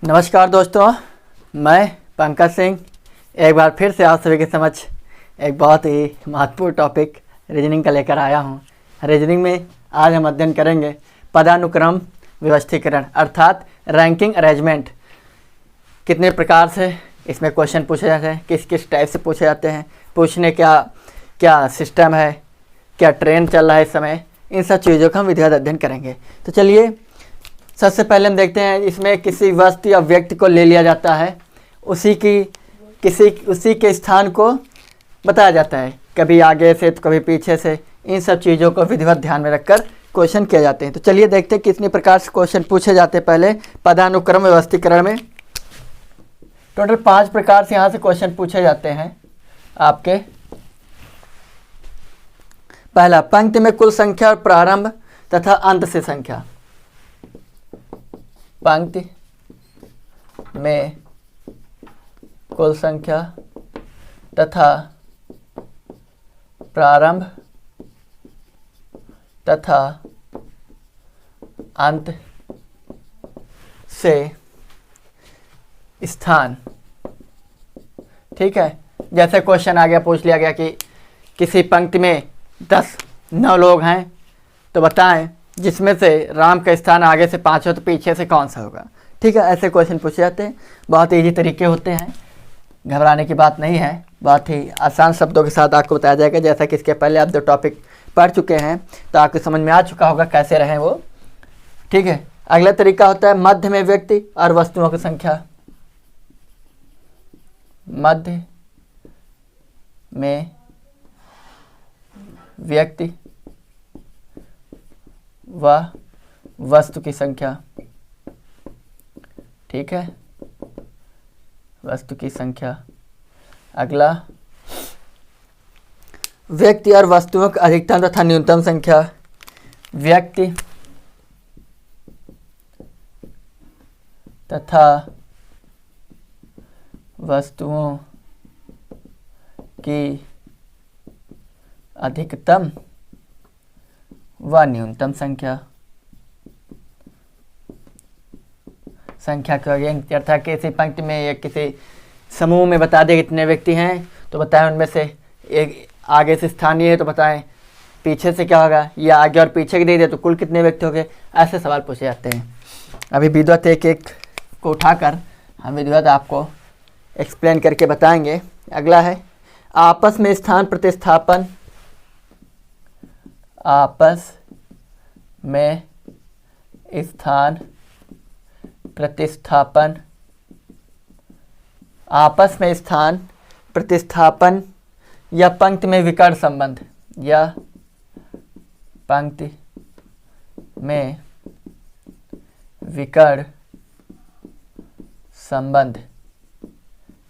नमस्कार दोस्तों, मैं पंकज सिंह एक बार फिर से आप सभी के समक्ष एक बहुत ही महत्वपूर्ण टॉपिक रीजनिंग का लेकर आया हूं। रीजनिंग में आज हम अध्ययन करेंगे पदानुक्रम व्यवस्थीकरण अर्थात रैंकिंग अरेंजमेंट। कितने प्रकार से इसमें क्वेश्चन पूछे जाते हैं, किस किस टाइप से पूछे जाते हैं, पूछने क्या सिस्टम है, क्या ट्रेंड चल रहा है इस समय, इन सब चीज़ों का हम विधिवत अध्ययन करेंगे। तो चलिए सबसे पहले हम देखते हैं, इसमें किसी वस्तु या व्यक्ति को ले लिया जाता है, उसी के स्थान को बताया जाता है, कभी आगे से तो कभी पीछे से। इन सब चीज़ों को विधिवत ध्यान में रखकर क्वेश्चन किए जाते हैं। तो चलिए देखते हैं कितने प्रकार से क्वेश्चन पूछे जाते हैं। पहले पदानुक्रम व्यवस्थीकरण में टोटल 5 प्रकार से यहाँ से क्वेश्चन पूछे जाते हैं आपके। पहला, पंक्ति में कुल संख्या और प्रारंभ तथा अंत से संख्या। पंक्ति में कुल संख्या तथा प्रारंभ तथा अंत से स्थान। ठीक है, जैसे क्वेश्चन आ गया, पूछ लिया गया कि किसी पंक्ति में 9 लोग हैं, तो बताएं जिसमें से राम का स्थान आगे से 5 हो तो पीछे से कौन सा होगा। ठीक है, ऐसे क्वेश्चन पूछे जाते हैं। बहुत ईजी तरीके होते हैं, घबराने की बात नहीं है। बहुत ही आसान शब्दों के साथ आपको बताया जाएगा। जैसा कि इसके पहले आप 2 टॉपिक पढ़ चुके हैं तो आपको समझ में आ चुका होगा कैसे रहे वो। ठीक है, अगला तरीका होता है मध्य में व्यक्ति और वस्तुओं की संख्या। मध्य में व्यक्ति व वस्तु की संख्या। ठीक है, वस्तु की संख्या। अगला, व्यक्ति और वस्तुओं की अधिकतम तथा न्यूनतम संख्या। व्यक्ति तथा वस्तुओं की अधिकतम व न्यूनतम संख्या। संख्या का अर्थ है किसी पंक्ति में या किसी समूह में बता दे कितने व्यक्ति हैं, तो बताएं उनमें से एक आगे से स्थानीय है तो बताएं पीछे से क्या होगा, या आगे और पीछे के दे दे तो कुल कितने व्यक्ति हो गए। ऐसे सवाल पूछे जाते हैं। अभी विधिवत एक एक को उठाकर हम विधिवत आपको एक्सप्लेन करके बताएंगे। अगला है आपस में स्थान प्रतिस्थापन। आपस में स्थान प्रतिस्थापन। आपस में स्थान प्रतिस्थापन या पंक्ति में विकर्ण संबंध। या पंक्ति में विकर्ण संबंध।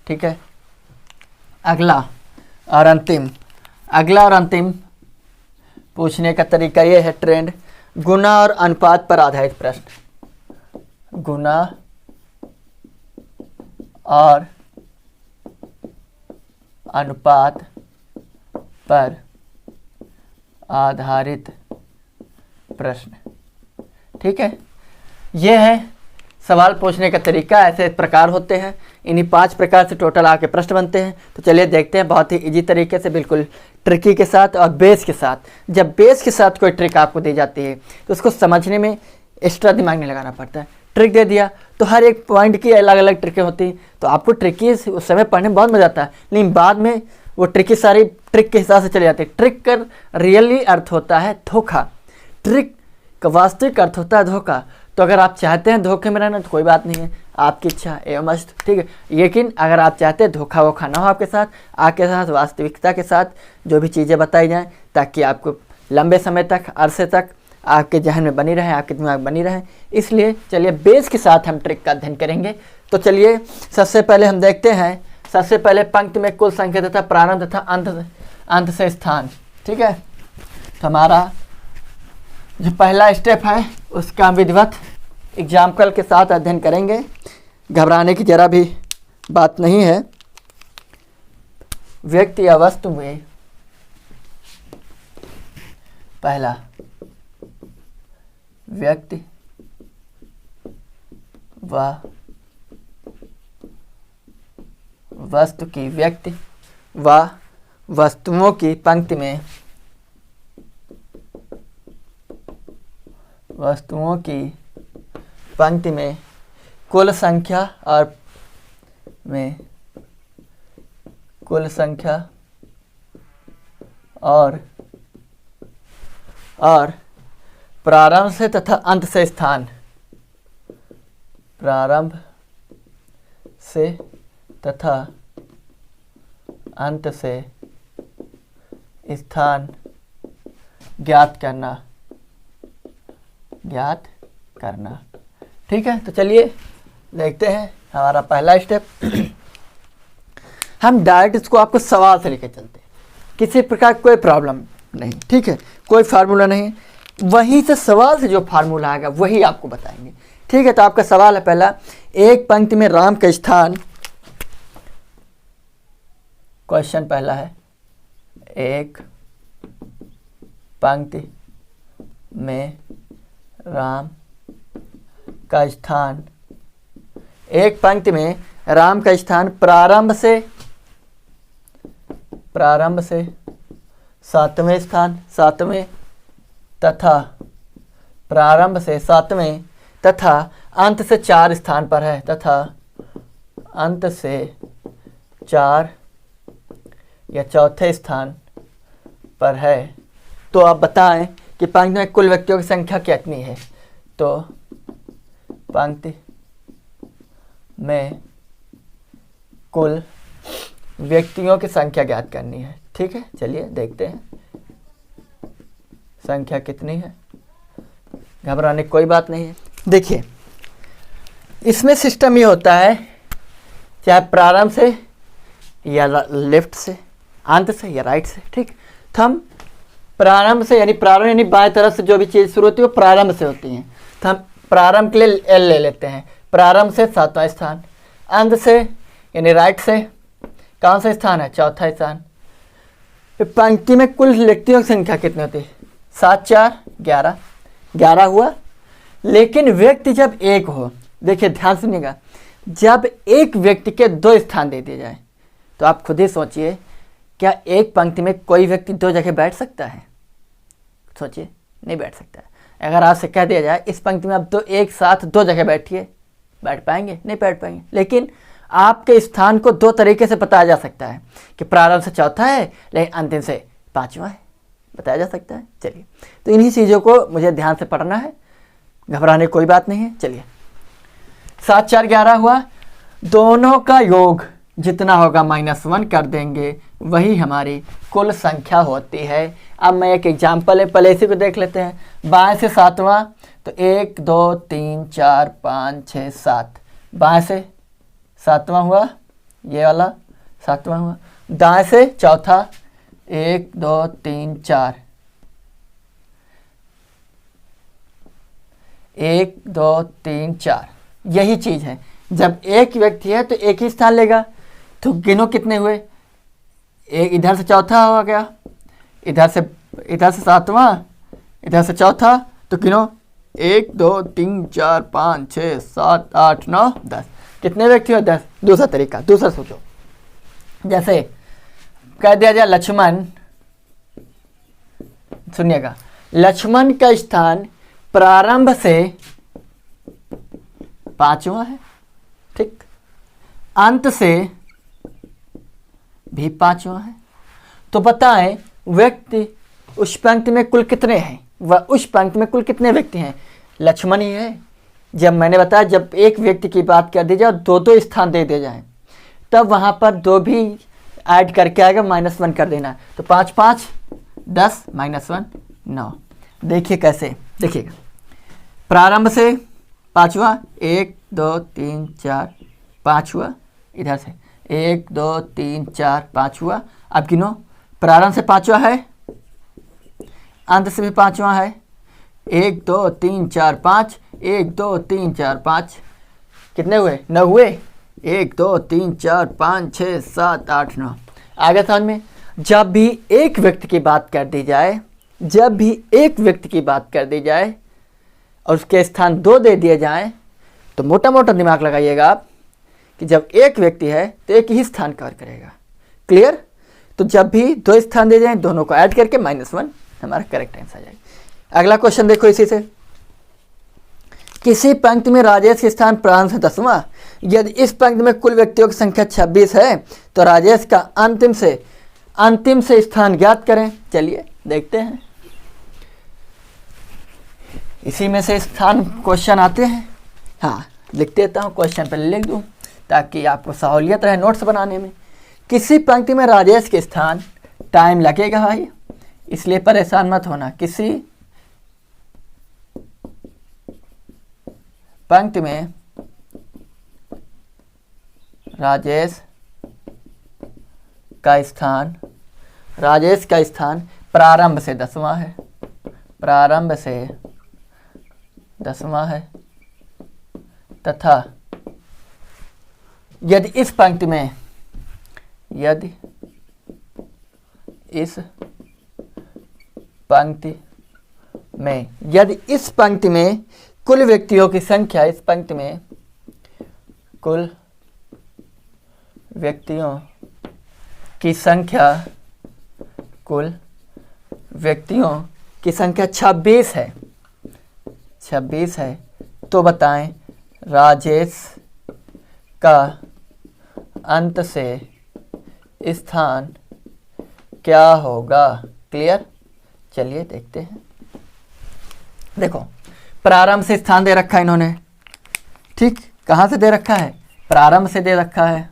ठीक है, अगला और अंतिम पूछने का तरीका ये है ट्रेंड। गुना और अनुपात पर आधारित प्रश्न। गुना और अनुपात पर आधारित प्रश्न। ठीक है, यह है सवाल पूछने का तरीका। ऐसे प्रकार होते हैं, इन्हीं 5 प्रकार से टोटल आके प्रश्न बनते हैं। तो चलिए देखते हैं बहुत ही इजी तरीके से, बिल्कुल ट्रिकी के साथ और बेस के साथ। जब बेस के साथ कोई ट्रिक आपको दी जाती है तो उसको समझने में एक्स्ट्रा दिमाग नहीं लगाना पड़ता है। ट्रिक दे दिया तो हर एक पॉइंट की अलग अलग ट्रिकें होती हैं, तो आपको ट्रिकी उस समय पढ़ने में बहुत मजा आता है, लेकिन बाद में वो ट्रिकी सारी ट्रिक के हिसाब से चले जाते हैं। ट्रिक का रियली अर्थ होता है धोखा, ट्रिक का वास्तविक अर्थ होता है धोखा। तो अगर आप चाहते हैं धोखे में रहना तो कोई बात नहीं है, आपकी इच्छा एवं मस्त। ठीक है, लेकिन अगर आप चाहते हैं धोखा वोखा ना हो आपके साथ, आपके साथ वास्तविकता के साथ जो भी चीज़ें बताई जाएं, ताकि आपको लंबे समय तक, अरसे तक आपके जहन में बनी रहे, आपके दिमाग बनी रहे। इसलिए चलिए बेस के साथ हम ट्रिक का अध्ययन करेंगे। तो चलिए सबसे पहले हम देखते हैं, सबसे पहले पंक्ति में कुल संख्या तथा प्रारंभ तथा अंत से स्थान। ठीक है, तो हमारा जो पहला स्टेप है उसका हम विधिवत एग्जाम्पल के साथ अध्ययन करेंगे। घबराने की जरा भी बात नहीं है। व्यक्ति या वस्तु में पहला व्यक्ति व वस्तु की व्यक्ति व वस्तुओं की पंक्ति में वस्तुओं की पंक्ति में कुल संख्या और प्रारंभ से तथा अंत से स्थान अंत से स्थान ज्ञात करना। ठीक है, तो चलिए देखते हैं हमारा पहला स्टेप। हम डायरेक्ट इसको आपको सवाल से लेकर चलते हैं, किसी प्रकार कोई प्रॉब्लम नहीं। ठीक है, कोई फार्मूला नहीं, वहीं से सवाल से जो फार्मूला आएगा वही आपको बताएंगे। ठीक है, तो आपका सवाल है पहला, एक पंक्ति में राम का स्थान, क्वेश्चन पहला है, एक पंक्ति में राम का स्थान, एक पंक्ति में राम का स्थान प्रारंभ से सातवें स्थान, तथा प्रारंभ से सातवें तथा अंत से 4 स्थान पर है, तथा अंत से 4 या चौथे स्थान पर है। तो आप बताएं कि पंक्ति में कुल व्यक्तियों की संख्या कितनी है। तो पंक्ति में कुल व्यक्तियों की संख्या ज्ञात करनी है। ठीक है, चलिए देखते हैं संख्या कितनी है। घबराने की कोई बात नहीं है। देखिए, इसमें सिस्टम ये होता है, चाहे प्रारंभ से या लेफ्ट से, अंत से या राइट से। ठीक, तो हम प्रारंभ से यानी बाएं तरफ से जो भी चीज़ शुरू होती है वो प्रारंभ से होती हैं। तो हम प्रारंभ के लिए एल ले लेते हैं। प्रारंभ से 7वां स्थान, अंत से यानी राइट से कौन सा स्थान है, चौथा स्थान। फिर पंक्ति में कुल व्यक्तियों की संख्या कितनी होती है, 7 4 11, 11 हुआ। लेकिन व्यक्ति जब एक हो, देखिए ध्यान सुनिएगा, जब एक व्यक्ति के 2 स्थान दे दिए जाए तो आप खुद ही सोचिए, क्या एक पंक्ति में कोई व्यक्ति 2 जगह बैठ सकता है? सोचिए, नहीं बैठ सकता है। अगर आपसे कह दिया जाए इस पंक्ति में आप एक साथ 2 जगह बैठिए, बैठ पाएंगे? नहीं बैठ पाएंगे। लेकिन आपके स्थान को 2 तरीके से बताया जा सकता है कि प्रारंभ से चौथा है लेकिन अंतिम से 5वां है, बताया जा सकता है। चलिए, तो इन्हीं चीज़ों को मुझे ध्यान से पढ़ना है, घबराने कोई बात नहीं है। चलिए, 7 4 11 हुआ, दोनों का योग जितना होगा -1 कर देंगे, वही हमारी कुल संख्या होती है। अब मैं एक एग्जाम्पल है, पहले इसी को देख लेते हैं। बाएं से 7वां, तो 1 2 3 4 5 6 7, बाएं से 7वां हुआ, ये वाला 7वां हुआ। दाएं से चौथा, 1 2 3 4, 1 2 3 4, यही चीज़ है। जब एक व्यक्ति है तो एक ही स्थान लेगा। तो गिनो कितने हुए, एक इधर से चौथा हो गया, इधर से 7वां, इधर से चौथा, तो गिनो 1 2 3 4 5 6 7 8 9 10, कितने व्यक्ति हो, 10। दूसरा तरीका, दूसरा सोचो, जैसे कह दिया जाए लक्ष्मण, सुनिएगा, लक्ष्मण का स्थान प्रारंभ से 5वां है, ठीक, अंत से भी 5वां है। तो बताएं व्यक्ति उस पंक्ति में कुल कितने हैं, व उस पंक्ति में कुल कितने व्यक्ति हैं? लक्ष्मण ही है। जब मैंने बताया, जब एक व्यक्ति की बात कर दी जाए, 2 स्थान दे दिए जाएं, तब वहां पर 2 भी ऐड करके आएगा, -1 कर देना। तो 5 5 10 -1 9। देखिए कैसे, देखिएगा, प्रारंभ से 5वां, 1 2 3 4 5 हुआ, इधर से 1 2 3 4 5 हुआ। अब गिनो, प्रारंभ से 5वां है, अंत से भी 5वां है, 1 2 3 4 5, 1 2 3 4 5, कितने हुए, 9 हुए। 1 2 3 4 5 6 7 8 9। आगे समझ में, जब भी एक व्यक्ति की बात कर दी जाए, जब भी एक व्यक्ति की बात कर दी जाए और उसके स्थान 2 दे दिए जाएं, तो मोटा मोटा दिमाग लगाइएगा आप कि जब एक व्यक्ति है तो एक ही स्थान कवर करेगा। क्लियर? तो जब भी दो स्थान दे जाएं दोनों को ऐड करके -1 हमारा करेक्ट आंसर आ जाएगा। अगला क्वेश्चन देखो इसी से, किसी पंक्ति में राजेश के स्थान प्रारंभ से 10वां, यदि इस पंक्ति में कुल व्यक्तियों की संख्या 26 है तो राजेश का अंतिम से स्थान ज्ञात करें। चलिए देखते हैं, इसी में से स्थान क्वेश्चन आते हैं। हाँ, लिख देता हूँ, क्वेश्चन पहले लिख दूँ ताकि आपको सहूलियत रहे नोट्स बनाने में। किसी पंक्ति में राजेश के स्थान, टाइम लगेगा भाई, इसलिए परेशान मत होना। किसी पंक्ति में राजेश का स्थान प्रारंभ से 10वां है, प्रारंभ से 10वां है, तथा यदि इस पंक्ति में कुल व्यक्तियों की संख्या, इस पंक्ति में कुल व्यक्तियों की संख्या 26 है, तो बताएं राजेश का अंत से स्थान क्या होगा। क्लियर? चलिए देखते हैं। देखो, प्रारंभ से स्थान दे रखा है इन्होंने, ठीक? कहाँ से दे रखा है? प्रारंभ से दे रखा है।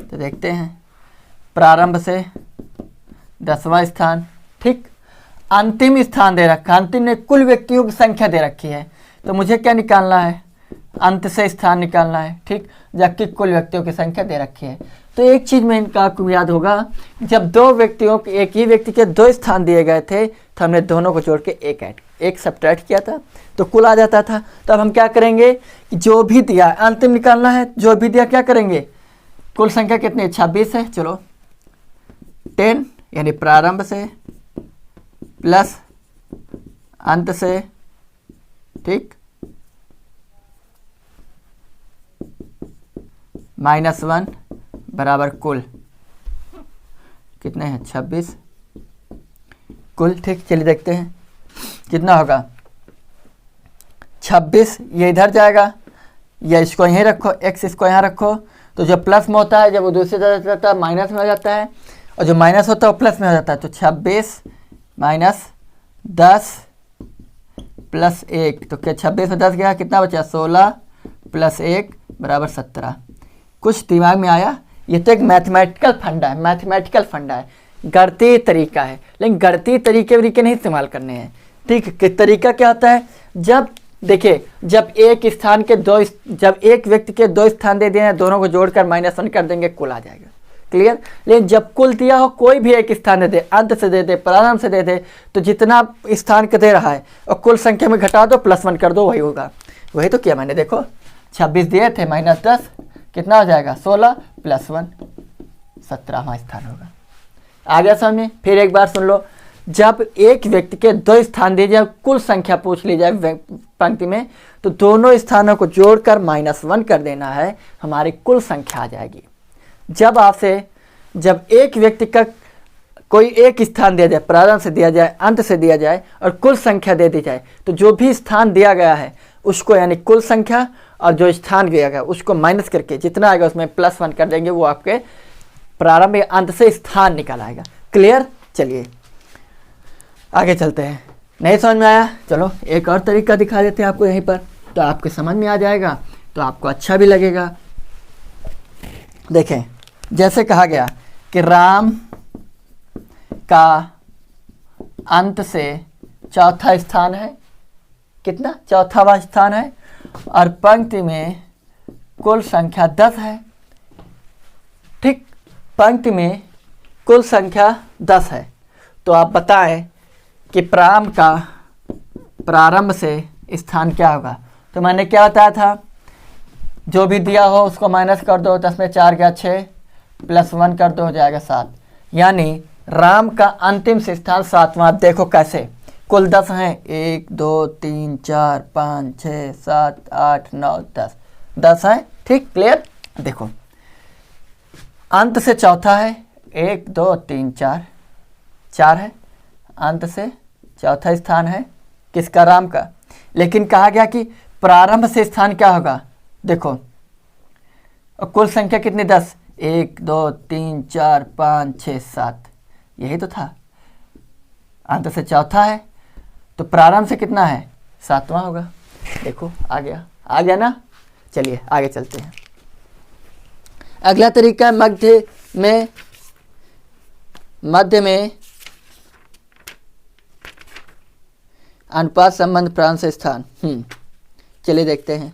तो देखते हैं, प्रारंभ से 10वां स्थान, ठीक? अंतिम स्थान दे रखा है, अंतिम ने कुल व्यक्तियों की संख्या दे रखी है, तो मुझे क्या निकालना है? अंत से स्थान निकालना है, ठीक? जबकि कुल व्यक्तियों की संख्या दे रखी है। तो एक चीज़ में इनका आपको याद होगा, जब एक ही व्यक्ति के 2 स्थान दिए गए थे तो हमने दोनों को जोड़ के एक सब्ट्रैक्ट किया था तो कुल आ जाता था। तो अब हम क्या करेंगे कि जो भी दिया अंतिम निकालना है, जो भी दिया क्या करेंगे? कुल संख्या कितनी है? 26 है। चलो 10 यानी प्रारंभ से प्लस अंत से, ठीक, -1 बराबर कुल कितने हैं? 26 कुल, ठीक? चलिए देखते हैं कितना होगा। 26 ये इधर जाएगा, या इसको यहीं रखो, x इसको यहाँ रखो, तो जो प्लस में होता है जब वो दूसरी तरफ जाता है माइनस में हो जाता है, और जो माइनस होता है वो प्लस में हो जाता है। तो 26 माइनस 10 प्लस 1, तो क्या 26 में 10 गया, कितना बचा? 16 प्लस 1 बराबर 17। कुछ दिमाग में आया? ये तो एक मैथमेटिकल फंडा है, गणितीय तरीका है, लेकिन गणितीय तरीके नहीं इस्तेमाल करने हैं, ठीक? कि तरीका क्या होता है? जब देखिए, जब एक व्यक्ति के 2 स्थान दे दिए हैं, दोनों को जोड़कर -1 कर देंगे, कुल आ जाएगा। क्लियर? लेकिन जब कुल दिया हो, कोई भी एक स्थान दे दे, अंत से दे दे, प्रारंभ से दे दे, तो जितना स्थान का दे रहा है और कुल संख्या में घटा दो, +1 कर दो, वही होगा। वही तो किया मैंने। देखो 26 दिए थे, -10 कितना हो जाएगा? 16 + 1 17वां स्थान होगा। आ गया समझ में? फिर एक बार सुन लो, जब एक व्यक्ति के 2 स्थान दिए जाए, कुल संख्या पूछ ली जाए पंक्ति में, तो दोनों स्थानों को जोड़कर -1 कर देना है, हमारी कुल संख्या आ जाएगी। जब एक व्यक्ति का कोई एक स्थान दिया जाए, प्रारंभ से दिया जाए, अंत से दिया जाए और कुल संख्या दे दी जाए, तो जो भी स्थान दिया गया है उसको यानी कुल संख्या और जो स्थान दिया गया उसको माइनस करके जितना आएगा उसमें +1 कर देंगे, वो आपके प्रारंभ या अंत से स्थान निकल आएगा। क्लियर? चलिए आगे चलते हैं। नहीं समझ में आया? चलो एक और तरीका दिखा देते हैं आपको यहीं पर, तो आपके समझ में आ जाएगा, तो आपको अच्छा भी लगेगा। देखें, जैसे कहा गया कि राम का अंत से चौथा स्थान है, कितना? चौथावां स्थान है, और पंक्ति में कुल संख्या 10 है, ठीक? पंक्ति में कुल संख्या 10 है, तो आप बताएं कि प्रारंभ से स्थान क्या होगा? तो मैंने क्या बताया था? जो भी दिया हो उसको माइनस कर दो, 10 में 4 गया 6 +1 कर दो, हो जाएगा 7। यानी राम का अंतिम से स्थान 7वां। आप देखो कैसे, कुल 10 हैं, 1 2 3 4 5 6 7 8 9 10, 10 है। ठीक, क्लियर। देखो अंत से चौथा है 1 2 3 4, 4 है। अंत से चौथा स्थान है किसका? राम का। लेकिन कहा गया कि प्रारंभ से स्थान क्या होगा? देखो कुल संख्या कितनी? 10। 1 2 3 4 5 6 7, यही तो था। अंत से चौथा है तो प्रारंभ से कितना है? 7वां होगा। देखो आ गया ना। चलिए आगे चलते हैं। अगला तरीका मध्य में अनुपात संबंध प्रारंभ से स्थान। चलिए देखते हैं।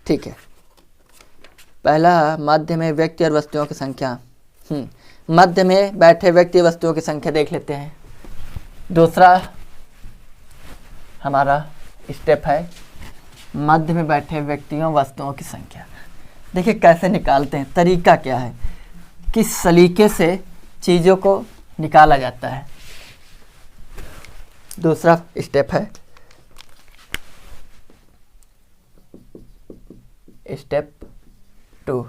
ठीक है, पहला मध्य में व्यक्ति और वस्तुओं की संख्या। मध्य में बैठे व्यक्ति वस्तुओं की संख्या देख लेते हैं। दूसरा हमारा स्टेप है मध्य में बैठे व्यक्तियों वस्तुओं की संख्या। देखिए कैसे निकालते हैं, तरीका क्या है, किस सलीके से चीज़ों को निकाला जाता है। दूसरा स्टेप है स्टेप 2,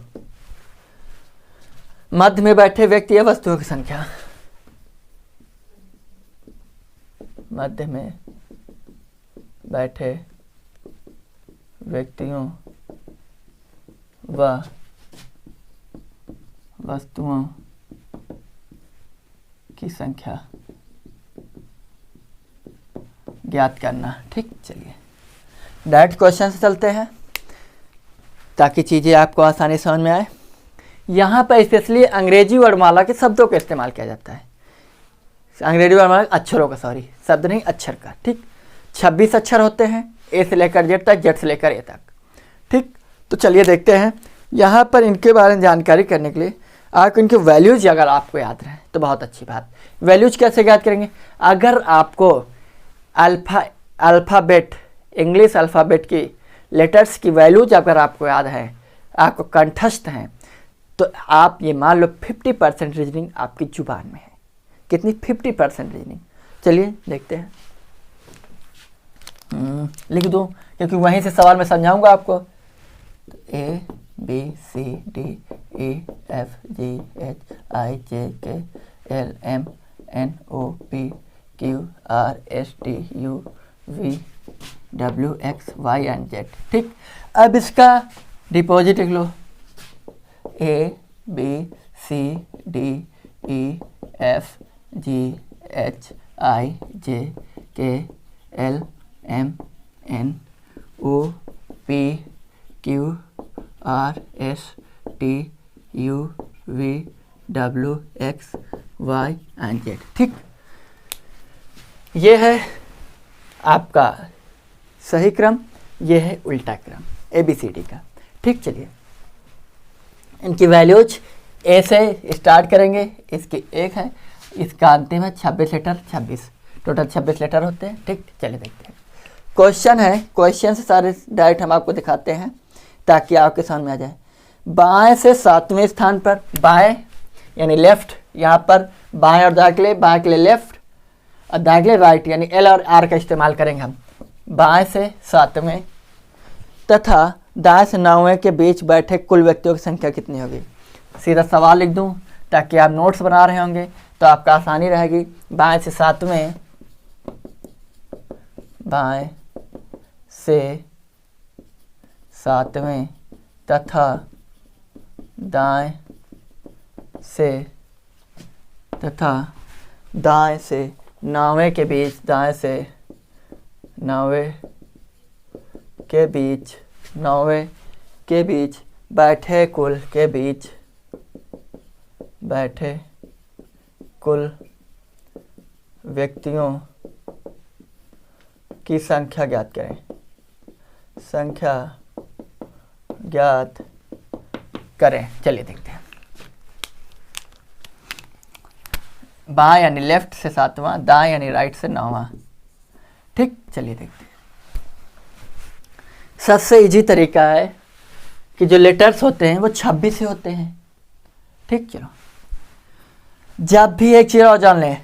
मध्य में बैठे व्यक्ति या वस्तुओं की संख्या। मध्य में बैठे व्यक्तियों व वस्तुओं की संख्या ज्ञात करना। ठीक, चलिए डायरेक्ट क्वेश्चन से चलते हैं ताकि चीज़ें आपको आसानी समझ में आए। यहाँ पर स्पेशली अंग्रेजी वर्णमाला के शब्दों का इस्तेमाल किया जाता है। अंग्रेजी वर्णमाला अक्षरों का, सॉरी शब्द नहीं अक्षर का। ठीक, 26 अक्षर होते हैं, ए से लेकर जेड तक, जेड से लेकर ए तक। ठीक, तो चलिए देखते हैं। यहाँ पर इनके बारे में जानकारी करने के लिए आपको इनके वैल्यूज अगर आपको याद रहे तो बहुत अच्छी बात। वैल्यूज कैसे याद करेंगे? अगर आपको अल्फ़ाबेट इंग्लिश अल्फ़ाबेट की लेटर्स की वैल्यूज अगर आपको याद है, आपको कंठस्थ हैं, तो आप ये मान लो 50% रीजनिंग आपकी जुबान में है। कितनी? 50% रीजनिंग। चलिए देखते हैं। लिख दो क्योंकि वहीं से सवाल मैं समझाऊंगा आपको। तो A B C D E F G H I J K L M N O P Q R S T U V W X Y and Z। ठीक, अब इसका डिपॉजिट लिख लो। A B C D E F G H I J K L M N O P Q R S T U V W X Y and Z। ठीक, ये है आपका सही क्रम, ये है उल्टा क्रम ABCD का। ठीक, चलिए इनकी वैल्यूज ए से स्टार्ट करेंगे। इसकी 1 है, इसका अंतिम है 26 लेटर, 26 टोटल 26 लेटर होते हैं। ठीक, चलिए देखते हैं। क्वेश्चन है, क्वेश्चन से सारे डायरेक्ट हम आपको दिखाते हैं ताकि आपके समझ में आ जाए। बाएं से 7वें स्थान पर, बाएं यानी लेफ्ट, यहाँ पर बाएं और दाएं के लिए लेफ्ट और दाएं के लिए राइट, यानी L और R का इस्तेमाल करेंगे हम। बाएं से 7वें तथा दाएं से 9वें के बीच बैठे कुल व्यक्तियों की संख्या कितनी होगी? सीधा सवाल लिख दूं ताकि आप नोट्स बना रहे होंगे तो आपका आसानी रहेगी। बाएं से 7वें, बाएं से 7वें तथा दाएं से 9वें के बीच, दाएं से 9वें के बीच बैठे कुल व्यक्तियों की संख्या ज्ञात करें। संख्या ज्ञात करें। चलिए देखते हैं। बाएं यानी लेफ्ट से 7वां, दाएं यानी राइट से 9वां। ठीक, चलिए देखते हैं। सबसे इजी तरीका है कि जो लेटर्स होते हैं वो 26 से होते हैं। ठीक, चलो जब भी एक चीज और जान लें,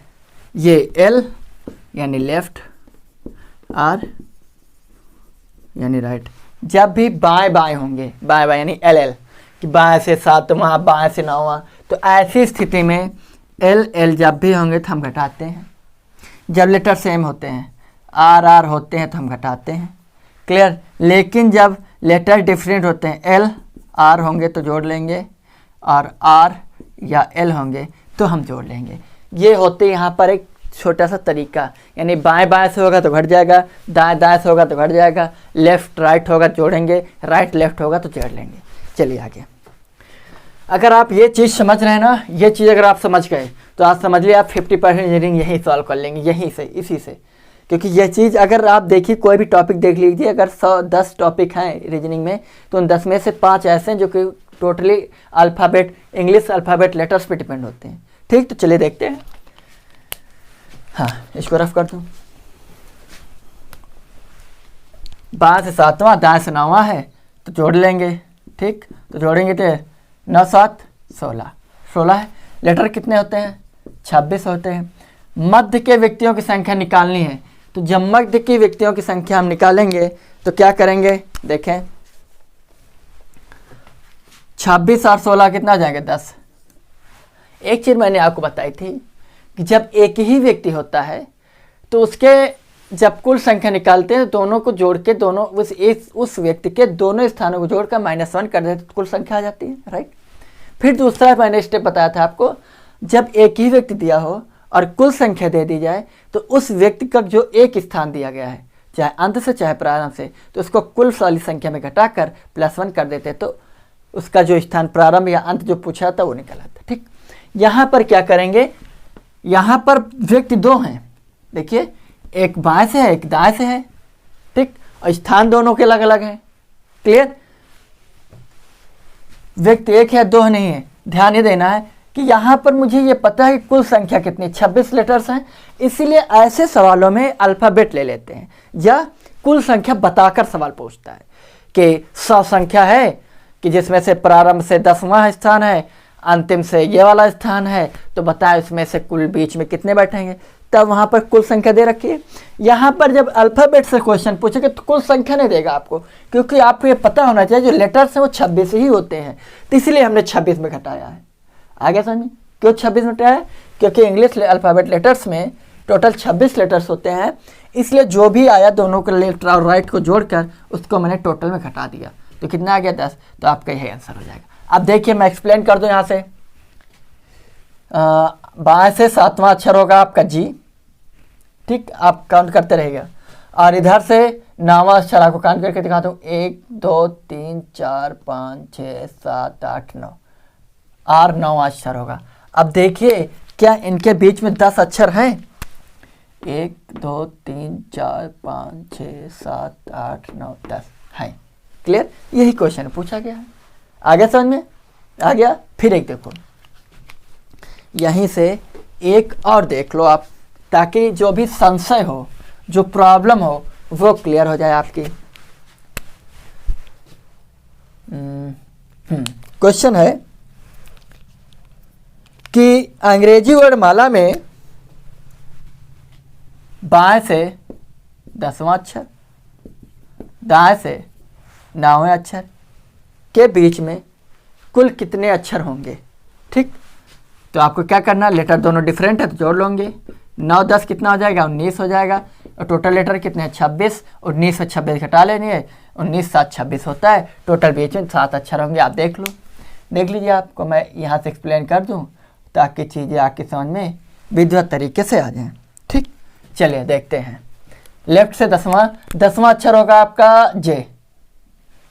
ये L यानी लेफ्ट, R यानी राइट, जब भी बाएं बाएं होंगे, बाएं बाएं यानी एल एल, कि बाएं से सातवां बाएं से नौवां, तो ऐसी स्थिति में एल एल जब भी होंगे तो हम घटाते हैं। जब लेटर सेम होते हैं, आर आर होते हैं तो हम घटाते हैं। क्लियर। लेकिन जब लेटर डिफरेंट होते हैं, एल आर होंगे तो जोड़ लेंगे, और आर या एल होंगे तो हम जोड़ लेंगे। ये होते यहाँ पर एक छोटा सा तरीका, यानी बाएं बाएं से होगा तो घट जाएगा, दाएं दाएं से होगा तो घट जाएगा, लेफ्ट राइट होगा जोड़ेंगे, राइट लेफ्ट होगा तो जोड़ लेंगे। चलिए आगे। अगर आप ये चीज़ समझ रहे हैं ना, ये चीज़ अगर आप समझ गए तो आप समझ लिए आप 50% इंजीनियरिंग यहीं सॉल्व कर लेंगे, यहीं से, इसी से। क्योंकि ये चीज़ अगर आप देखिए, कोई भी टॉपिक देख लीजिए, अगर 10 टॉपिक हैं रीजनिंग में, तो उन 10 में से 5 ऐसे हैं जो कि totally alphabet, English alphabet letters पे डिपेंड होते हैं। ठीक, तो चलिए देखते हैं। हाँ, इसको रफ कर दूँ। बाएं से सातवां, दाएं से नौवां है तो जोड़ लेंगे। ठीक, तो जोड़ेंगे तो 9 7 16, 16 है। लेटर कितने होते हैं? 26 होते हैं। मध्य के व्यक्तियों की संख्या निकालनी है, तो जब मध्य की व्यक्तियों की संख्या हम निकालेंगे तो क्या करेंगे, देखें। 26 और 16 कितना हो जाएंगे? 10। एक चीज़ मैंने आपको बताई थी कि जब एक ही व्यक्ति होता है तो उसके जब कुल संख्या निकालते हैं, दोनों को जोड़ के, दोनों उस व्यक्ति के दोनों स्थानों को जोड़कर -1 कर देते तो कुल संख्या आ जाती है। राइट। फिर दूसरा मैंने स्टेप बताया था आपको, जब एक ही व्यक्ति दिया हो और कुल संख्या दे दी जाए, तो उस व्यक्ति का जो एक स्थान दिया गया है, चाहे अंत से चाहे प्रारंभ से, तो उसको कुल वाली संख्या में घटाकर +1 कर देते, तो उसका जो स्थान प्रारंभ या अंत जो पूछा था वो निकल आता। ठीक, यहाँ पर क्या करेंगे, यहाँ पर व्यक्ति 2 हैं, देखिए, एक बाएं से है, एक दाएं से है। ठीक, और स्थान दोनों के अलग अलग हैं। क्लियर। व्यक्ति 1 है, 2 नहीं है। ध्यान ये देना है कि यहाँ पर मुझे ये पता है कि कुल संख्या कितनी, 26 लेटर्स हैं, इसीलिए ऐसे सवालों में अल्फ़ाबेट ले लेते हैं या कुल संख्या बताकर सवाल पूछता है कि 100 संख्या है कि जिसमें से प्रारंभ से 10वां स्थान है, अंतिम से ये वाला स्थान है, तो बताए इसमें से कुल बीच में कितने बैठेंगे, तब वहाँ पर कुल संख्या दे रखी है। यहाँ पर जब अल्फ़ाबेट से क्वेश्चन पूछेंगे तो कुल संख्या नहीं देगा आपको, क्योंकि आपको ये पता होना चाहिए जो लेटर्स हैं वो 26 ही होते हैं, तो इसलिए हमने 26 में घटाया है। आगे समझ में क्यों 26 में घटाया है? क्योंकि इंग्लिश अल्फ़ाबेट लेटर्स में टोटल 26 लेटर्स होते हैं, इसलिए जो भी आया दोनों को लेफ्ट और राइट को जोड़कर उसको मैंने टोटल में घटा दिया, तो कितना आ गया? 10। तो आपका यही आंसर हो जाएगा। अब देखिए मैं एक्सप्लेन कर दूं यहाँ से। बाएं से 7वां अक्षर होगा आपका जी। ठीक, आप काउंट करते रहेगा, और इधर से 9वां अक्षर आपको काउंट करके दिखाता हूँ। 1 2 3 4 5 6 7 8 9, और 9वां अक्षर होगा। अब देखिए क्या इनके बीच में 10 अक्षर हैं? 1 2 3 4 5 6 7 8 9 10 हैं। क्लियर, यही क्वेश्चन पूछा गया है। आगे समझ में आ गया? फिर एक देखो, यहीं से एक और देख लो आप, ताकि जो भी संशय हो, जो प्रॉब्लम हो, वो क्लियर हो जाए आपकी। क्वेश्चन है कि अंग्रेजी वर्णमाला में बाएं से 10वां अक्षर, दाएं से 9वें अक्षर के बीच में कुल कितने अक्षर होंगे? ठीक, तो आपको क्या करना, लेटर दोनों डिफरेंट है तो जोड़ लोगे। 9 10 कितना हो जाएगा? 19 हो जाएगा। और टोटल लेटर कितने हैं? 26। 19 से 26 घटा लेनी है, 19 7 26 होता है। टोटल बीच में 7 अक्षर होंगे। आप देख लो, देख लीजिए, आपको मैं यहाँ से एक्सप्लेन कर दूँ ताकि चीज़ें आपकी समझ में विधिवत तरीके से आ जाएँ। ठीक, चलिए देखते हैं। लेफ्ट से 10वां अक्षर होगा आपका जे।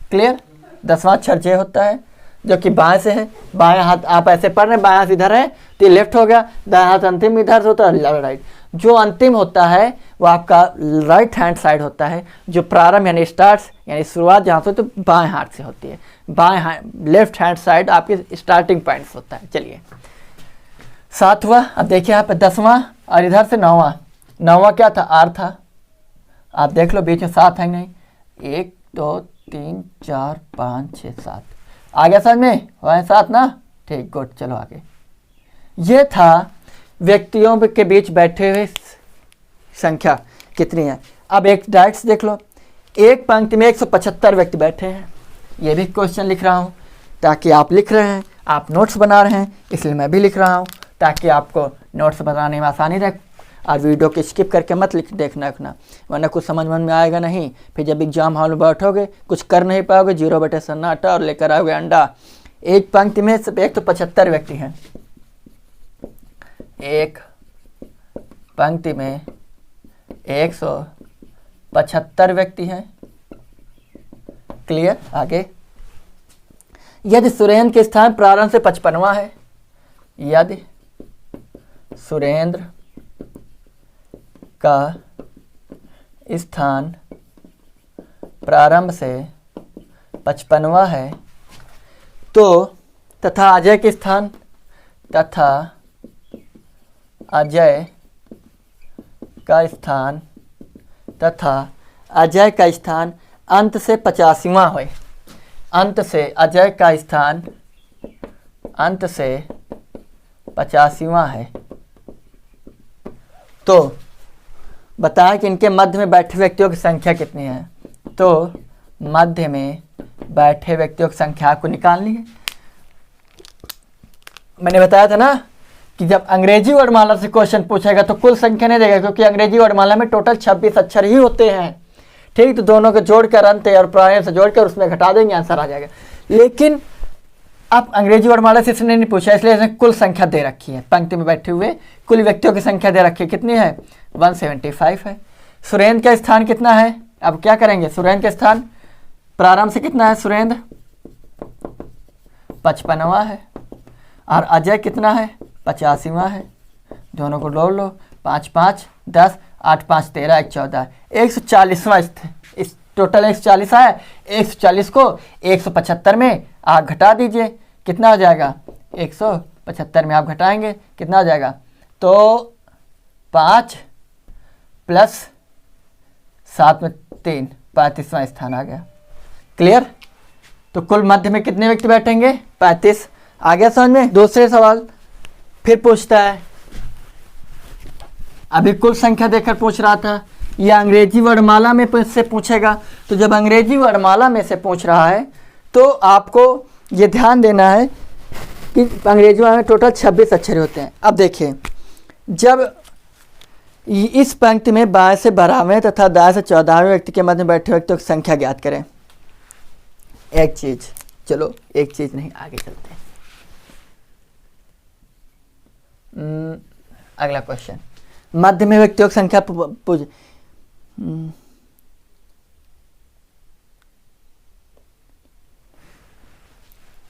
क्लियर, 10वां अक्षर जे होता है, जो कि बाएं से है। बाएं हाथ आप ऐसे पढ़ रहे हैं, बाएं हाथ इधर है तो ये लेफ्ट हो गया, दाएं हाथ अंतिम इधर से होता है, राइट। जो अंतिम होता है वो आपका राइट हैंड साइड होता है, जो प्रारंभ यानी स्टार्ट यानी शुरुआत जहाँ से, तो बाएं हाथ से होती है। लेफ्ट हैंड साइड आपके स्टार्टिंग पॉइंट्स होता है। चलिए 7वां, अब देखिए यहाँ पे 10वां और इधर से 9वां क्या था? आर था। आप देख लो बीच में 7 है नहीं? 1 2 3 4 5 6 7 आ गया समझ में? वह 7 ना? ठीक, गुड। चलो आगे। ये था व्यक्तियों के बीच बैठे हुए संख्या कितनी है। अब एक डायरेक्ट देख लो, एक पंक्ति में 175 व्यक्ति बैठे हैं। ये भी क्वेश्चन लिख रहा हूँ ताकि आप लिख रहे हैं, आप नोट्स बना रहे हैं, इसलिए मैं भी लिख रहा हूँ ताकि आपको नोट्स बनाने में आसानी रहे। और वीडियो को स्किप करके मत देखना रखना, वरना कुछ समझ में आएगा नहीं। फिर जब एग्जाम हॉल में बैठोगे कुछ कर नहीं पाओगे, 0 बटे सन्नाटा और लेकर आओगे अंडा। एक पंक्ति में सिर्फ 175 व्यक्ति हैं। एक पंक्ति में 175 व्यक्ति हैं। क्लियर? आगे, यदि सुरेंद्र के स्थान प्रारंभ से 55वां है, यदि सुरेंद्र का स्थान प्रारंभ से 55वां है, तो तथा अजय के स्थान अजय का स्थान अंत से 85वां है। अंत से अजय का स्थान अंत से 85वां है, तो बताएं कि इनके मध्य में बैठे व्यक्तियों की संख्या कितनी है। तो मध्य में बैठे व्यक्तियों की संख्या को निकालनी है। मैंने बताया था ना कि जब अंग्रेजी वर्णमाला से क्वेश्चन पूछेगा तो कुल संख्या नहीं देगा, क्योंकि अंग्रेजी वर्णमाला में टोटल 26 अक्षर ही होते हैं। ठीक, तो दोनों को जोड़कर अंत और प्रारंभ से जोड़कर उसमें घटा देंगे, आंसर आ जाएगा। लेकिन अब अंग्रेजी वर्णमाला से इसने नहीं पूछा, इसलिए इसने कुल संख्या दे रखी है। पंक्ति में बैठे हुए कुल व्यक्तियों की संख्या दे रखी है, कितनी है? 175 है। सुरेंद्र का स्थान कितना है? अब क्या करेंगे, सुरेंद्र का स्थान प्रारंभ से कितना है? सुरेंद्र 55वां है, और अजय कितना है? 85वां है। दोनों को जोड़ लो, 5 5 10, 8 5 13, 1 14, 140वां इस टोटल 140 है। 140 को 175 में आप घटा दीजिए, कितना हो जाएगा? 175 में आप घटाएंगे कितना हो जाएगा? तो 5 + 7 में 3, 35वां स्थान आ गया। क्लियर? तो कुल मध्य में कितने व्यक्ति बैठेंगे? 35। आ गया समझ में? दूसरे सवाल फिर पूछता है, अभी कुल संख्या देखकर पूछ रहा था, यह अंग्रेजी वर्णमाला में से पूछेगा। तो जब अंग्रेजी वर्णमाला में से पूछ रहा है तो आपको ये ध्यान देना है कि अंग्रेजी वर्णमाला में टोटल 26 अक्षर होते हैं। अब देखिए, जब इस पंक्ति में 22 से 12वें तथा 10 से 14वें व्यक्ति के मध्य में बैठे व्यक्तियों की संख्या ज्ञात करें। एक चीज, चलो एक चीज नहीं, आगे चलते हैं। अगला क्वेश्चन, मध्य में व्यक्तियों की संख्या पूछ।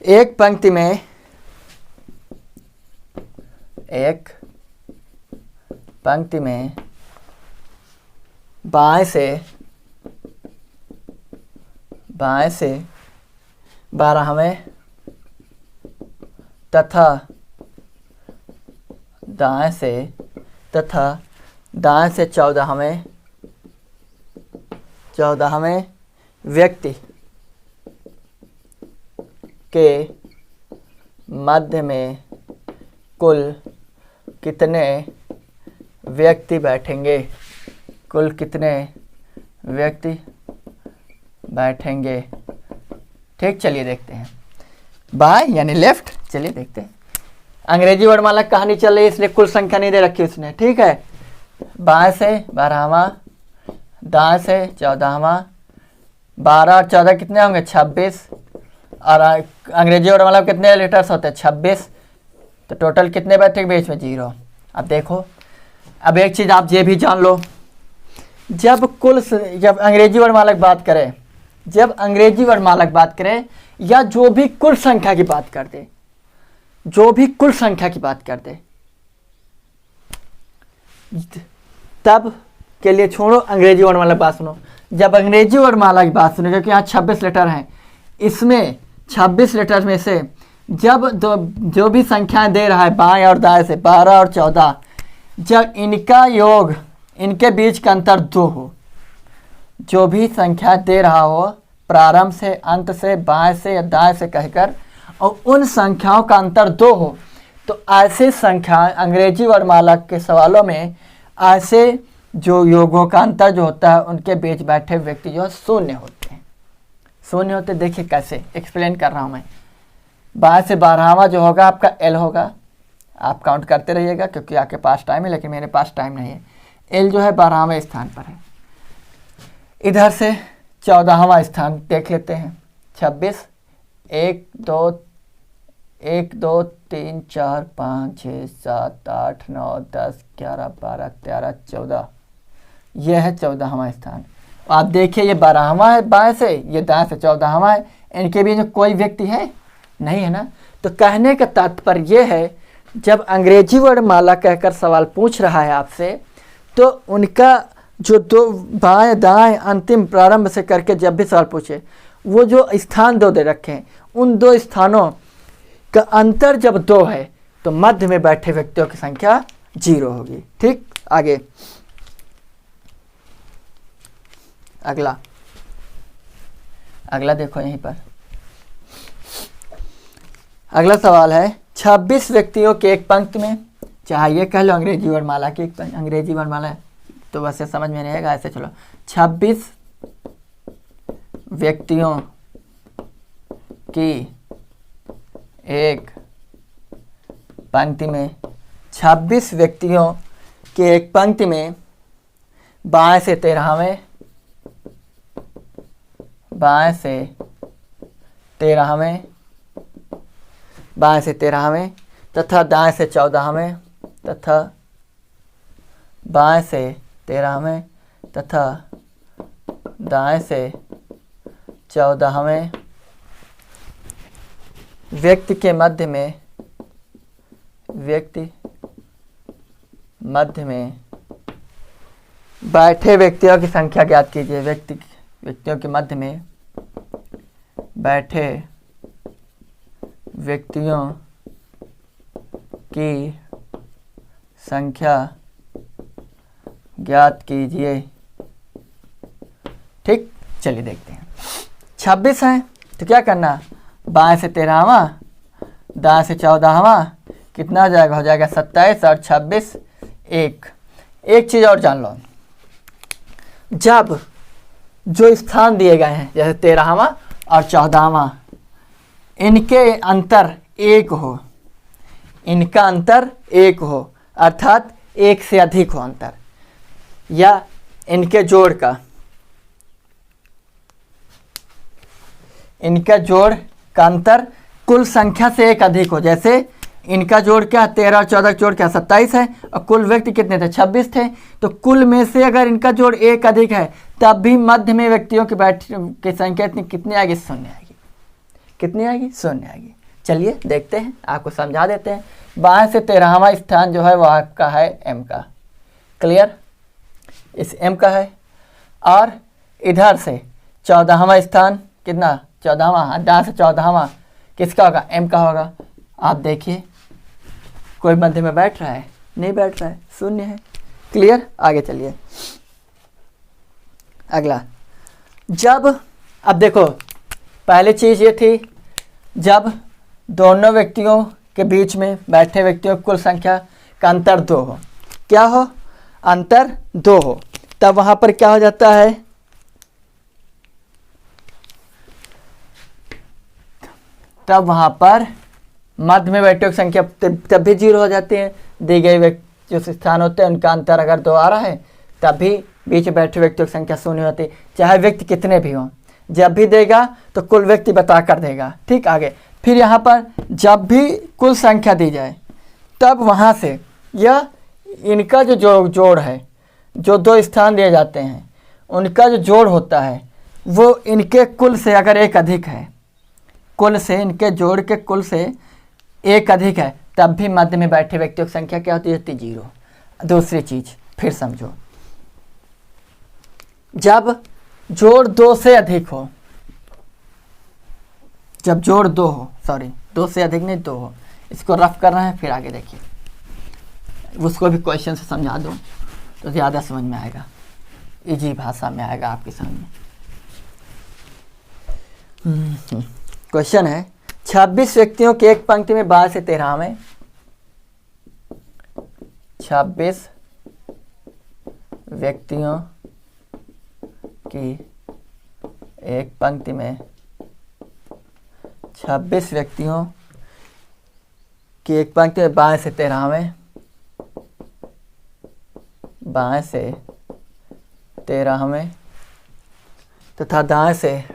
एक पंक्ति में बाएं से 12वें तथा दाएं से 14वें व्यक्ति के मध्य में कुल कितने व्यक्ति बैठेंगे? कुल कितने व्यक्ति बैठेंगे? ठीक, चलिए देखते हैं। बाय यानी लेफ्ट, चलिए देखते हैं। अंग्रेजी वर्णमाला कहानी चल रही है, इसलिए कुल संख्या नहीं दे रखी उसने। ठीक है, बाएं से 12वां, दाएं से 14वां, 12 और 14 कितने होंगे? 26। और अंग्रेजी वर्णमाला में कितने लेटर्स होते हैं? 26। तो टोटल कितने बैठे बीच में? 0। अब देखो, अब एक चीज़ आप ये भी जान लो, जब अंग्रेजी वर्णमाला की बात करें, या जो भी कुल संख्या की बात कर दे, तब के लिए छोड़ो, अंग्रेजी वर्णमाला की बात सुनो। जब अंग्रेजी वर्णमाला की बात सुनो, क्योंकि यहाँ 26 लेटर हैं, इसमें 26 लेटर में से जब जो भी संख्याएं दे रहा है बाएं और दाएं से 12 और 14, जब इनका योग, इनके बीच का अंतर 2 हो, जो भी संख्या दे रहा हो प्रारंभ से, अंत से, बाएं से या दाएं से कहकर, और उन संख्याओं का अंतर 2 हो, तो ऐसे संख्या अंग्रेजी वर्णमाला के सवालों में ऐसे जो योगों का अंतर जो होता है उनके बीच बैठे व्यक्ति जो है शून्य होते हैं। शून्य होते देखिए कैसे एक्सप्लेन कर रहा हूँ मैं। 12 से 12वां जो होगा आपका एल होगा, आप काउंट करते रहिएगा क्योंकि आपके पास टाइम है, लेकिन मेरे पास टाइम नहीं है। एल जो है 12वें स्थान पर है। इधर से 14वां स्थान देख लेते हैं। 26 1 2 3 4 5 6 7 8 9 10 11 12 13 14, यह है 14वां स्थान। आप देखिए ये 12वां है बाएं से, ये दाएं से 14वां है। इनके बीच में कोई व्यक्ति है नहीं, है ना। तो कहने का तात्पर्य यह है, जब अंग्रेजी वर्णमाला कहकर सवाल पूछ रहा है आपसे, तो उनका जो दो बाएं दाएं अंतिम प्रारंभ से करके जब भी सवाल पूछे, वो जो स्थान दो दे रखे हैं, उन दो स्थानों का अंतर जब 2 है तो मध्य में बैठे व्यक्तियों की संख्या 0 होगी। ठीक, आगे अगला देखो यहीं पर अगला सवाल है 26 व्यक्तियों के एक पंक्ति में, चाहे ये कह लो अंग्रेजी वर्णमाला की, अंग्रेजी वर्णमाला है तो वैसे समझ में नहीं आएगा, ऐसे चलो 26 व्यक्तियों की एक पंक्ति में, 26 व्यक्तियों की एक पंक्ति में बाएं से 13वें, बाएं से 13वें, बाएं से 13वें तथा दाएं से 14वें तथा बाएं से 13वें तथा दाएं से 14वें व्यक्ति के मध्य में, व्यक्ति मध्य में बैठे व्यक्तियों की संख्या ज्ञात कीजिए। व्यक्तियों के मध्य में बैठे व्यक्तियों की संख्या ज्ञात कीजिए। ठीक, चलिए देखते हैं। 26 हैं तो क्या करना, बाएं से 13वां, दाएं से 14वां, कितना हो जाएगा, हो जाएगा 27 और 26 एक चीज़ और जान लो, जब जो स्थान दिए गए हैं जैसे 13वां और 14वां, इनके अंतर 1 हो, इनका अंतर 1 हो, अर्थात 1 से अधिक हो अंतर, या इनके जोड़ का, इनका जोड़ का अंतर कुल संख्या से 1 अधिक हो। जैसे इनका जोड़ क्या, 13 और 14 का जोड़ क्या 27 है, और कुल व्यक्ति कितने थे 26 थे, तो कुल में से अगर इनका जोड़ 1 अधिक है तब भी मध्य में व्यक्तियों की संख्या कितनी आएगी, 0 आएगी। कितनी आएगी, 0 आएगी। चलिए देखते हैं, आपको समझा देते हैं। बाएं से 13वां स्थान जो है वह आपका है एम का, क्लियर, इस एम का है। और इधर से 14वां स्थान कितना, 14वां, दाएं से 14वां किसका होगा, एम का होगा। आप देखिए कोई मध्य में बैठ रहा है, नहीं बैठ रहा है, 0 है, क्लियर। आगे चलिए अगला, जब, अब देखो पहली चीज़ ये थी, जब दोनों व्यक्तियों के बीच में बैठे व्यक्तियों की कुल संख्या का अंतर 2 हो, क्या हो, अंतर 2 हो, तब वहाँ पर क्या हो जाता है, तब वहाँ पर मध्य में व्यक्तियों की संख्या तब भी 0 हो जाती है। दी गई व्यक्ति जो स्थान होते हैं उनका अंतर अगर 2 आ रहा है तब भी बीच में बैठे व्यक्तियों की संख्या 0 होती है, चाहे व्यक्ति कितने भी हों। जब भी देगा तो कुल व्यक्ति बता कर देगा। ठीक, आगे फिर यहाँ पर जब भी कुल संख्या दी जाए तब वहाँ से यह इनका जो जोड़ है, जो 2 स्थान दिए जाते हैं उनका जो जोड़ होता है वो इनके कुल से अगर 1 अधिक है, कुल से, इनके जोड़ के कुल से 1 अधिक है, तब भी मध्य में बैठे व्यक्तियों की संख्या क्या होती है, 0। दूसरी चीज फिर समझो, जब जोड़ 2 से अधिक हो, जब जोड़ 2 हो, सॉरी 2 से अधिक नहीं 2 हो, इसको रफ कर रहे हैं, फिर आगे देखिए, उसको भी क्वेश्चन से समझा दूं तो ज़्यादा समझ में आएगा, इजी भाषा में आएगा आपके सामने। क्वेश्चन है 26 व्यक्तियों के एक पंक्ति में 12 से 13वें, 26 व्यक्तियों की एक पंक्ति में 26 व्यक्तियों की एक पंक्ति में बाएं से 13वें, बाएं से 13वें तथा दाएं से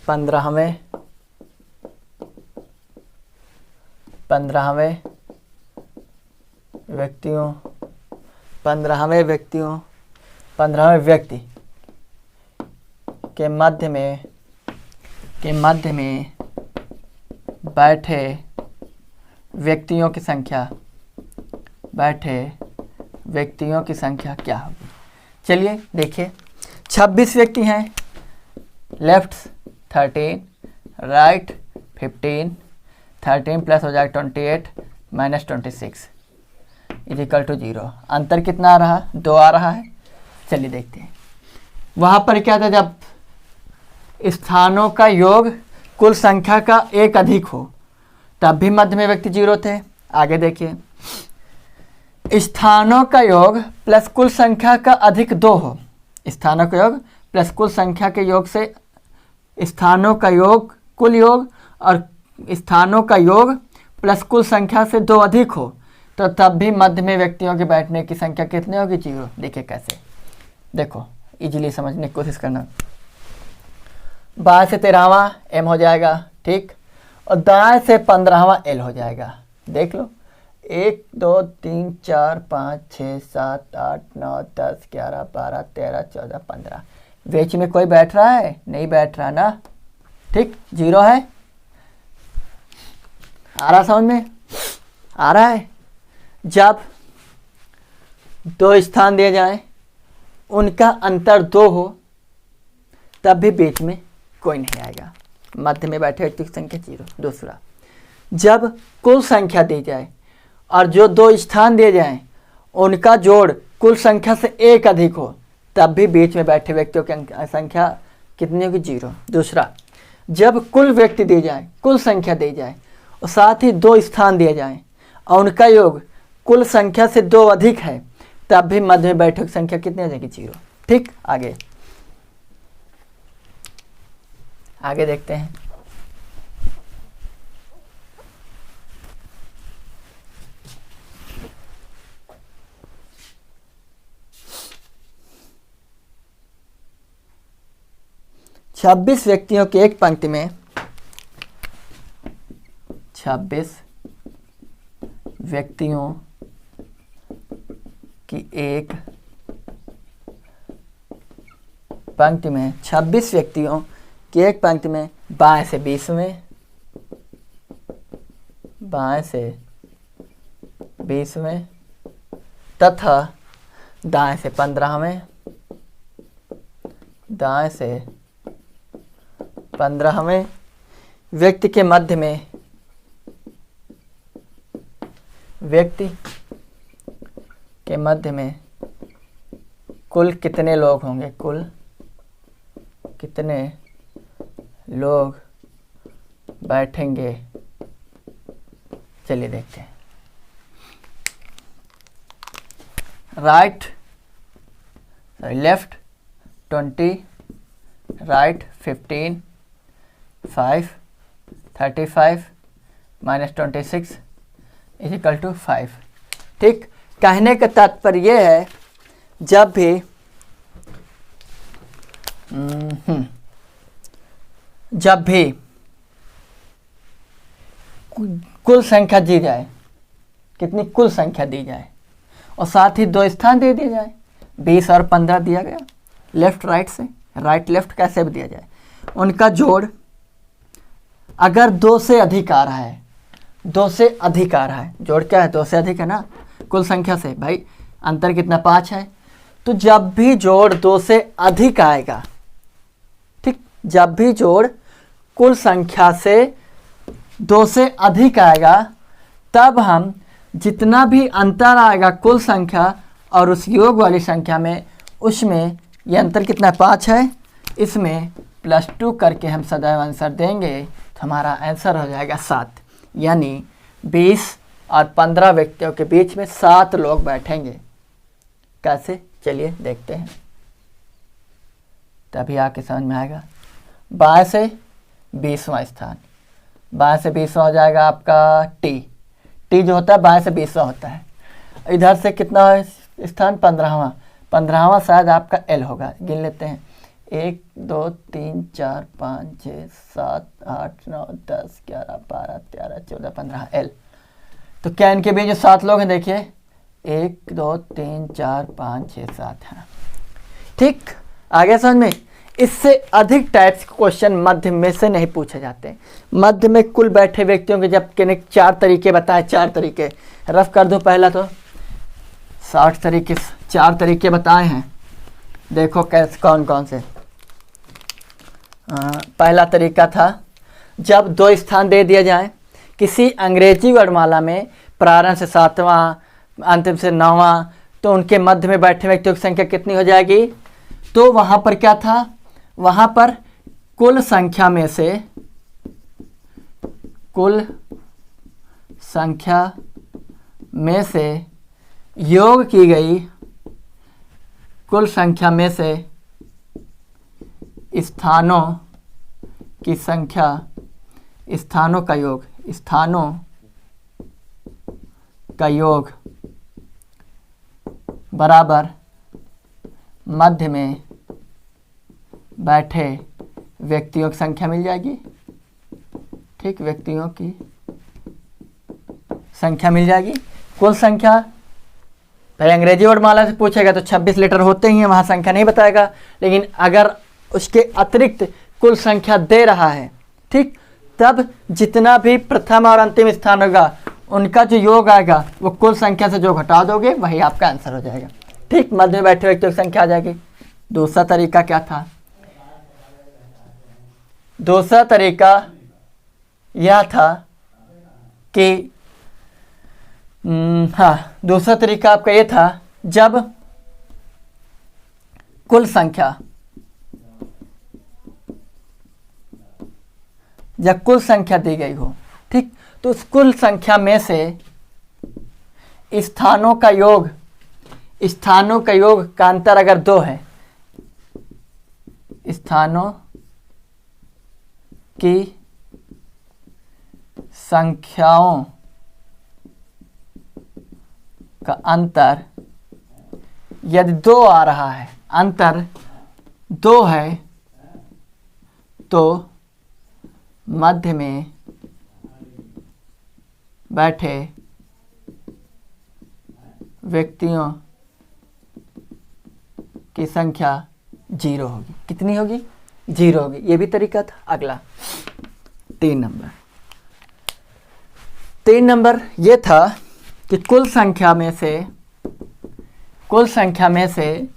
15वें व्यक्ति के मध्य में बैठे व्यक्तियों की संख्या क्या होगी। चलिए देखिए, 26 व्यक्ति हैं, लेफ्ट 13, राइट 15, 13 प्लस हो जाएगा 28 माइनस 26 इजिकल टू 0। अंतर कितना आ रहा? 2 आ रहा है। चलिए देखते हैं। वहाँ पर क्या था, जब स्थानों का योग कुल संख्या का एक अधिक हो तब भी मध्य में व्यक्ति 0 थे। आगे देखिए, स्थानों का योग प्लस कुल संख्या का अधिक 2 हो, स्थानों का योग प्लस कुल संख्या के योग से स्थानों का योग कुल योग और स्थानों का योग प्लस कुल संख्या से 2 अधिक हो तो तब भी मध्य में व्यक्तियों के बैठने की संख्या कितनी होगी? 0। देखिए कैसे, देखो इजीली समझने की कोशिश करना। बाएं से 13वां m हो जाएगा, ठीक, और दाएं से 15वां l हो जाएगा। देख लो, 1 2 3 4 5 6 7 8 9 10 11 12 13 14 15। बीच में कोई बैठ रहा है? नहीं बैठ रहा ना, ठीक, 0 है। आ रहा समझ में? आ रहा है। जब 2 स्थान दिए जाएं, उनका अंतर 2 हो तब भी बीच में कोई नहीं आएगा, मध्य में बैठे व्यक्ति की संख्या 0। दूसरा, जब कुल संख्या दी जाए और जो 2 स्थान दिए जाएं उनका जोड़ कुल संख्या से 1 अधिक हो तब भी बीच में बैठे व्यक्तियों की संख्या कितनी होगी? 0। दूसरा, जब कुल व्यक्ति दिए जाए, कुल संख्या दी जाए और साथ ही 2 स्थान दिए जाएं और उनका योग कुल संख्या से 2 अधिक है तब भी मध्य में बैठे की संख्या कितनी हो जाएगी? 0। ठीक, आगे देखते हैं। छब्बीस व्यक्तियों की एक पंक्ति में 26 व्यक्तियों की एक पंक्ति में 26 व्यक्तियों की एक पंक्ति में बाएं से 20वें, बाएं से 20वें तथा दाएं से 15वें, दाएं से 15वें व्यक्ति के मध्य में कुल कितने लोग होंगे? कुल कितने लोग बैठेंगे? चलिए देखते हैं। Left 20, right 15, 5, 35 minus 26 equal to 5। ठीक, कहने का तात्पर्य यह है, जब भी कुल संख्या दी जाए, कितनी कुल संख्या दी जाए और साथ ही 2 स्थान दे दिए जाए, 20 और 15 दिया गया, लेफ्ट राइट से, राइट लेफ्ट कैसे भी दिया जाए, उनका जोड़ अगर 2 से अधिक आ रहा है, 2 से अधिक आ रहा है, जोड़ क्या है? 2 से अधिक है ना, कुल संख्या से। भाई अंतर कितना? 5 है। तो जब भी जोड़ 2 से अधिक आएगा, ठीक, जब भी जोड़ कुल संख्या से 2 से अधिक आएगा तब हम जितना भी अंतर आएगा कुल संख्या और उस योग वाली संख्या में, उसमें ये अंतर कितना? 5 है, इसमें +2 करके हम सदैव आंसर देंगे तो हमारा आंसर हो जाएगा 7। यानी 20 और 15 व्यक्तियों के बीच में 7 लोग बैठेंगे। कैसे, चलिए देखते हैं, तभी आके समझ में आएगा। बाएं से 20वां स्थान, बाएं से 20वां हो जाएगा आपका टी जो होता है बाएं से 20वां होता है। इधर से कितना है स्थान, 15वां, 15वां शायद आपका एल होगा। गिन लेते हैं, 1 2 3 4 5 6 7 8 9 10 11 12 13 14 15 एल। तो क्या इनके बीच जो 7 लोग हैं, देखिए 1 2 3 4 5 6 7 हैं। ठीक, आगे समझ में। इससे अधिक टाइप्स के क्वेश्चन मध्य में से नहीं पूछे जाते। मध्य में कुल बैठे व्यक्तियों के जब किन्हीं 4 तरीके बताए, 4 तरीके रफ कर दो। पहला तो 60 तरीके, 4 तरीके बताए हैं, देखो कैसे कौन कौन से। पहला तरीका था जब 2 स्थान दे दिया जाए किसी अंग्रेजी वर्णमाला में, प्रारंभ से 7वां अंतिम से 9वां, तो उनके मध्य में बैठे व्यक्तियों की संख्या कितनी हो जाएगी। तो वहां पर क्या था, वहां पर कुल संख्या में से, कुल संख्या में से योग की गई, कुल संख्या में से स्थानों की संख्या, स्थानों का योग, स्थानों का योग बराबर मध्य में बैठे व्यक्तियों की संख्या मिल जाएगी। ठीक, व्यक्तियों की संख्या मिल जाएगी। कुल संख्या पहले अंग्रेजी वर्णमाला से पूछेगा तो 26 लेटर होते ही हैं, वहाँ संख्या नहीं बताएगा। लेकिन अगर उसके अतिरिक्त कुल संख्या दे रहा है, ठीक, तब जितना भी प्रथम और अंतिम स्थान होगा उनका जो योग आएगा वो कुल संख्या से जो घटा दोगे वही आपका आंसर हो जाएगा। ठीक, मध्य में बैठे व्यक्तियों की संख्या आ जाएगी। दूसरा तरीका क्या था, दूसरा तरीका यह था कि दूसरा तरीका आपका ये था जब कुल संख्या, जब कुल संख्या दी गई हो, ठीक, तो उस कुल संख्या में से स्थानों का योग, स्थानों का योग का अंतर अगर 2 है, स्थानों की संख्याओं का अंतर यदि 2 आ रहा है, अंतर 2 है, तो मध्य में बैठे व्यक्तियों की संख्या 0 होगी। कितनी होगी, 0 होगी। ये भी तरीका था। अगला 3 नंबर, 3 नंबर ये था कि कुल संख्या में से, कुल संख्या में से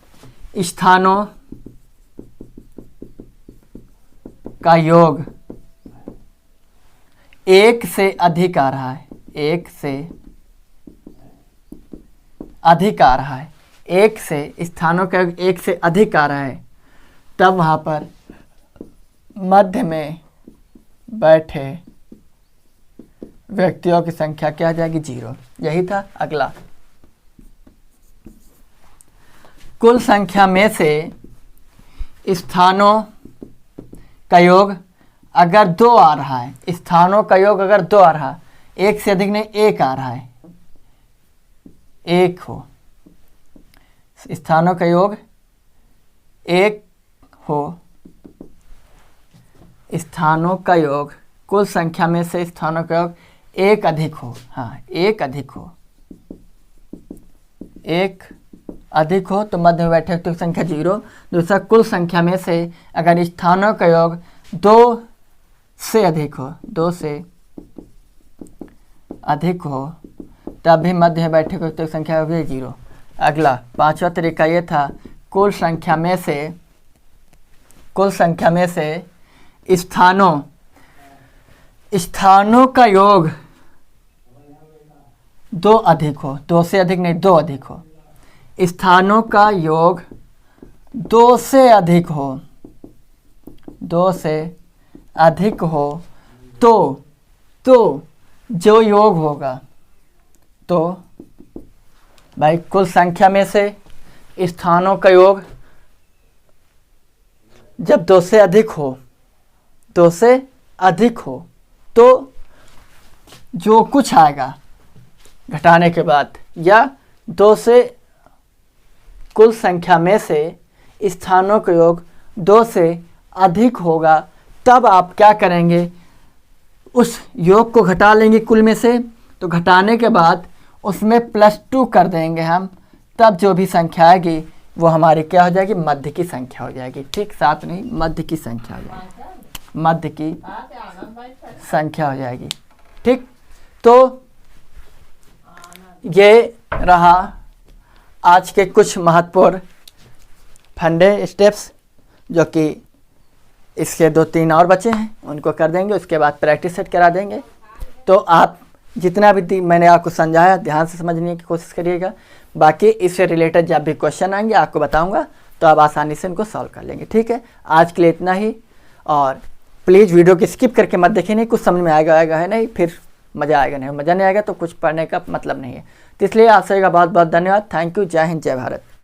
स्थानों का योग 1 से अधिक आ रहा है, 1 से अधिक आ रहा है, 1 से स्थानों का योग 1 से अधिक आ रहा है, तब वहां पर मध्य में बैठे व्यक्तियों की संख्या क्या आ जाएगी, 0। यही था। अगला, कुल संख्या में से स्थानों का योग अगर 2 आ रहा है, स्थानों का योग अगर 2 आ रहा है, 1 से अधिक नहीं 1 आ रहा है, 1 हो, स्थानों का योग 1 हो, स्थानों का योग, कुल संख्या में से स्थानों का योग 1 अधिक हो, 1 अधिक हो, 1 अधिक हो, तो मध्य में बैठे व्यक्तियों की संख्या 0। दूसरा, कुल संख्या में से अगर स्थानों का योग 2 से अधिक हो, 2 से अधिक हो, तब भी मध्य में बैठे व्यक्तियों की संख्या भी 0। अगला 5वां तरीका ये था, कुल संख्या में से, कुल संख्या में से स्थानों का योग 2 अधिक हो, 2 से अधिक नहीं 2 अधिक हो, स्थानों का योग 2 से अधिक हो, 2 से अधिक हो, तो जो योग होगा, तो भाई कुल संख्या में से स्थानों का योग जब 2 से अधिक हो, 2 से अधिक हो तो जो कुछ आएगा घटाने के बाद, या 2 से कुल संख्या में से स्थानों का योग 2 से अधिक होगा, तब आप क्या करेंगे, उस योग को घटा लेंगे कुल में से, तो घटाने के बाद उसमें +2 कर देंगे हम, तब जो भी संख्या आएगी वो हमारी क्या हो जाएगी, मध्य की संख्या हो जाएगी। ठीक, 7 नहीं, मध्य की संख्या हो जाएगी, मध्य की संख्या हो जाएगी। ठीक, तो ये रहा आज के कुछ महत्वपूर्ण फंडे स्टेप्स, जो कि इसके 2-3 और बचे हैं, उनको कर देंगे, उसके बाद प्रैक्टिस सेट करा देंगे। तो आप जितना भी मैंने आपको समझाया ध्यान से समझने की कोशिश करिएगा। बाकी इससे रिलेटेड जब भी क्वेश्चन आएंगे आपको बताऊंगा, तो आप आसानी से इनको सॉल्व कर लेंगे। ठीक है, आज के लिए इतना ही, और प्लीज़ वीडियो को स्किप करके मत देखिए, नहीं कुछ समझ में आएगा है नहीं, फिर मज़ा आएगा नहीं, मज़ा नहीं आएगा तो कुछ पढ़ने का मतलब नहीं है। तो इसलिए आप सभी का बहुत बहुत धन्यवाद। Thank you. जय हिंद, जय भारत।